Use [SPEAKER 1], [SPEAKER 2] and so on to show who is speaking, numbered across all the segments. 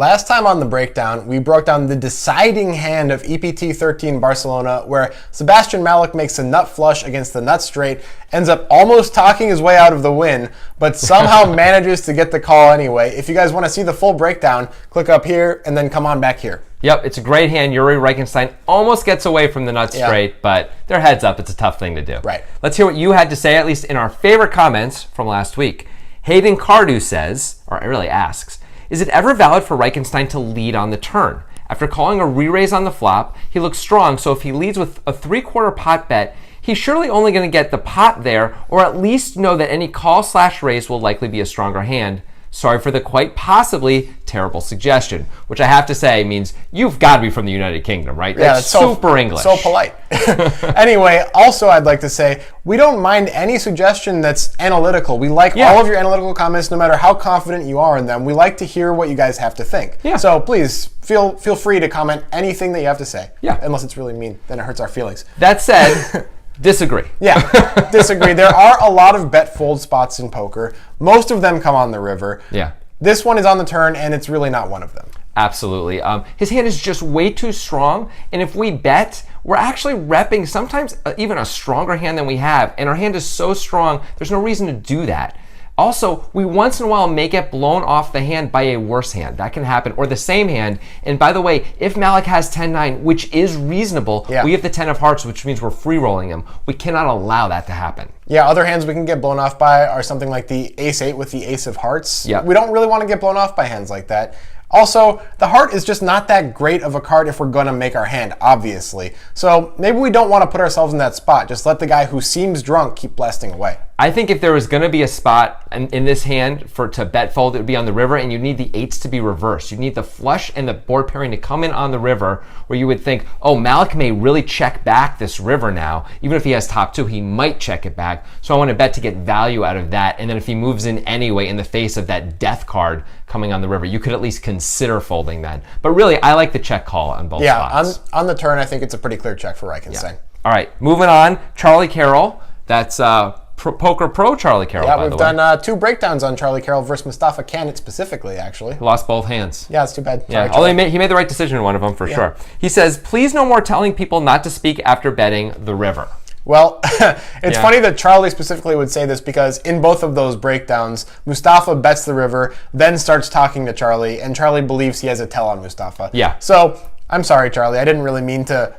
[SPEAKER 1] last time on the breakdown, we broke down the deciding hand of EPT 13 Barcelona, where Sebastian Malek makes a nut flush against the nut straight, ends up almost talking his way out of the win, but somehow manages to get the call anyway. If you guys want to see the full breakdown, click up here and then come on back here.
[SPEAKER 2] Yep, it's a great hand. Yuri Reichenstein almost gets away from the nut straight, but they're heads up. It's a tough thing to do.
[SPEAKER 1] Right.
[SPEAKER 2] Let's hear what you had to say, at least in our favorite comments from last week. Hayden Cardew says, or really asks, is it ever valid for Reichenstein to lead on the turn? After calling a re-raise on the flop, he looks strong, so if he leads with a 3/4 pot bet, he's surely only going to get the pot there, or at least know that any call/raise will likely be a stronger hand. Sorry for the quite possibly terrible suggestion, which I have to say means you've got to be from the United Kingdom, right?
[SPEAKER 1] Yeah,
[SPEAKER 2] that's super English.
[SPEAKER 1] So polite. Anyway, also I'd like to say, we don't mind any suggestion that's analytical. We like all of your analytical comments, no matter how confident you are in them. We like to hear what you guys have to think.
[SPEAKER 2] Yeah.
[SPEAKER 1] So please, feel free to comment anything that you have to say.
[SPEAKER 2] Yeah.
[SPEAKER 1] Unless it's really mean, then it hurts our feelings.
[SPEAKER 2] That said... Disagree.
[SPEAKER 1] Yeah, disagree. There are a lot of bet fold spots in poker. Most of them come on the river.
[SPEAKER 2] Yeah.
[SPEAKER 1] This one is on the turn, and it's really not one of them.
[SPEAKER 2] Absolutely. His hand is just way too strong, and if we bet, we're actually repping sometimes even a stronger hand than we have, and our hand is so strong, there's no reason to do that. Also, we once in a while may get blown off the hand by a worse hand. That can happen, or the same hand. And by the way, if Malek has 10-9, which is reasonable, we have the 10 of hearts, which means we're free rolling him. We cannot allow that to happen.
[SPEAKER 1] Yeah, other hands we can get blown off by are something like the ace-8 with the ace of hearts.
[SPEAKER 2] Yeah.
[SPEAKER 1] We don't really want to get blown off by hands like that. Also, the heart is just not that great of a card if we're going to make our hand, obviously. So maybe we don't want to put ourselves in that spot. Just let the guy who seems drunk keep blasting away.
[SPEAKER 2] I think if there was going to be a spot in this hand to bet fold, it would be on the river, and you need the 8s to be reversed. You need the flush and the board pairing to come in on the river, where you would think, oh, Malek may really check back this river now. Even if he has top 2, he might check it back. So I want to bet to get value out of that. And then if he moves in anyway in the face of that death card coming on the river, you could at least consider folding then. But really, I like the check call on both spots.
[SPEAKER 1] On the turn, I think it's a pretty clear check for Reichenstein.
[SPEAKER 2] Yeah. All right, moving on. Charlie Carroll. That's Poker Pro Charlie Carroll, by the way.
[SPEAKER 1] Yeah, we've done 2 breakdowns on Charlie Carroll versus Mustafa Kanat specifically, actually.
[SPEAKER 2] Lost both hands.
[SPEAKER 1] Yeah, it's too bad.
[SPEAKER 2] Yeah, although he made the right decision in one of them for sure. He says, please no more telling people not to speak after betting the river.
[SPEAKER 1] Well, it's funny that Charlie specifically would say this because in both of those breakdowns, Mustafa bets the river, then starts talking to Charlie, and Charlie believes he has a tell on Mustafa.
[SPEAKER 2] Yeah.
[SPEAKER 1] So, I'm sorry, Charlie. I didn't really mean to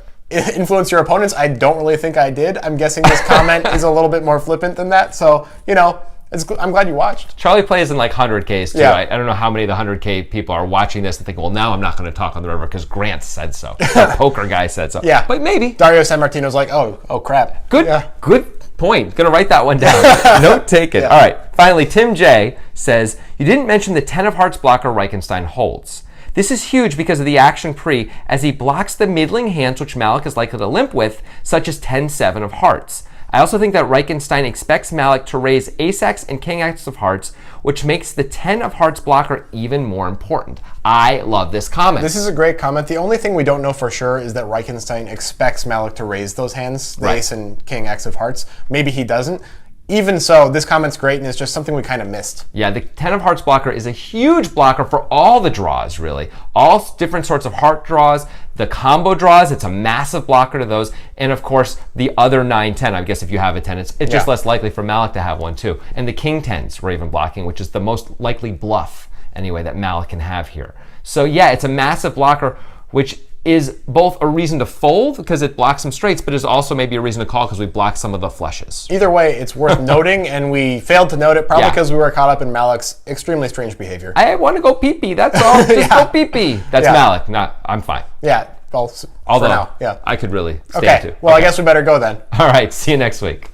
[SPEAKER 1] influence your opponents. I don't really think I did. I'm guessing this comment is a little bit more flippant than that. So, I'm glad you watched.
[SPEAKER 2] Charlie plays in like 100Ks too.
[SPEAKER 1] Yeah.
[SPEAKER 2] I don't know how many of the 100K people are watching this and think, well, now I'm not going to talk on the river because Grant said so. The poker guy said so.
[SPEAKER 1] Yeah.
[SPEAKER 2] But maybe.
[SPEAKER 1] Dario San Martino's like, oh crap.
[SPEAKER 2] Good point. Going to write that one down. Note taken. All right. Finally, Tim J says, you didn't mention the 10 of hearts blocker Reichenstein holds. This is huge because of the action pre, as he blocks the middling hands which Malek is likely to limp with, such as 10-7 of hearts. I also think that Reichenstein expects Malek to raise ace-x and king-x of hearts, which makes the 10 of hearts blocker even more important. I love this comment.
[SPEAKER 1] This is a great comment. The only thing we don't know for sure is that Reichenstein expects Malek to raise those hands, the ace and king-x of hearts. Maybe he doesn't. Even so, this comment's great, and it's just something we kind of missed.
[SPEAKER 2] Yeah, the 10 of hearts blocker is a huge blocker for all the draws, really. All different sorts of heart draws, the combo draws, it's a massive blocker to those. And of course, the other 9-10, I guess if you have a 10, it's just less likely for Malek to have one too. And the king 10s we're even blocking, which is the most likely bluff, anyway, that Malek can have here. So yeah, it's a massive blocker, which is both a reason to fold because it blocks some straights, but is also maybe a reason to call because we block some of the flushes.
[SPEAKER 1] Either way, it's worth noting, and we failed to note it probably because we were caught up in Malek's extremely strange behavior.
[SPEAKER 2] I want to go pee-pee, that's all. Just go pee-pee. That's Malek. I'm fine.
[SPEAKER 1] Yeah, well,
[SPEAKER 2] although,
[SPEAKER 1] for now,
[SPEAKER 2] I could really stand to.
[SPEAKER 1] Well, I guess we better go then.
[SPEAKER 2] All right, see you next week.